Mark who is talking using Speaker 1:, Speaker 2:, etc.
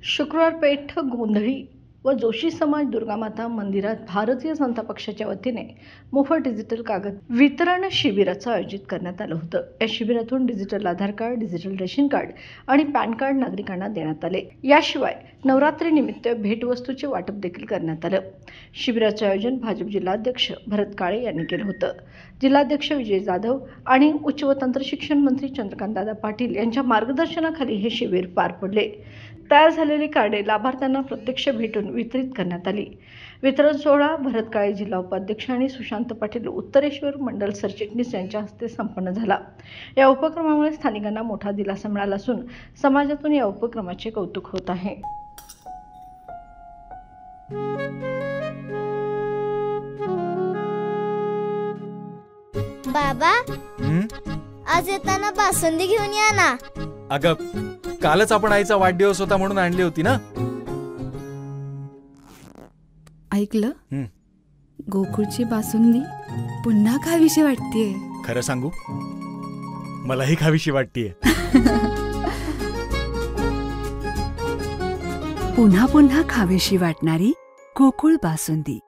Speaker 1: शुक्रवार पेठ गोंधळी व जोशी समाज दुर्गामाता मंदिरात भारतीय जनता पक्षाच्या वतीने मोफत डिजिटल कागद वितरण शिबिराचं आयोजित करण्यात आलं होतं। या शिबिरातून डिजिटल आधार कार्ड, डिजिटल रेशन कार्ड आणि पॅन कार्ड नागरिकांना देण्यात आले। याशिवाय नवरात्रीनिमित्त भेटवस्तूचे वाटप देखील करण्यात आलं। शिबिराचे आयोजन भाजप जिल्हाध्यक्ष भरत काळे यांनी केलं होतं। जिल्हाध्यक्ष विजय जाधव आणि उच्च व तंत्र शिक्षण मंत्री चंद्रकांतदादा पाटील यांच्या मार्गदर्शनाखाली हे शिबिर पार पडले। तयार झालेली कार्डे लाभार्थ्यांना प्रत्यक्ष भेटून वितरित करण्यात आली। वितरण सोहळा भरत काळे जिल्हा उपाध्यक्ष आणि सुशांत पाटील उत्तरेश्वर मंडल सरचिटणीस यांच्या हस्ते संपन्न झाला। या उपक्रमामुळे स्थानिकांना मोठा दिलासा मिळाला असून समाजातून या उपक्रमाचे कौतुक होत आहे।
Speaker 2: बाबा, आज येताना बासुंदी घेऊन या ना।
Speaker 3: अगं, कालच आपण आईचा वाढदिवस होता म्हणून आणली होती ना।
Speaker 4: ऐकलं, गोकुळची बासुंदी पुन्हा खावीशी वाटतेय।
Speaker 3: खरं सांगू, मलाही खावीशी वाटतेय।
Speaker 4: पुन्हा पुन्हा खावीशी वाटणारी गोकुळ बासुंदी।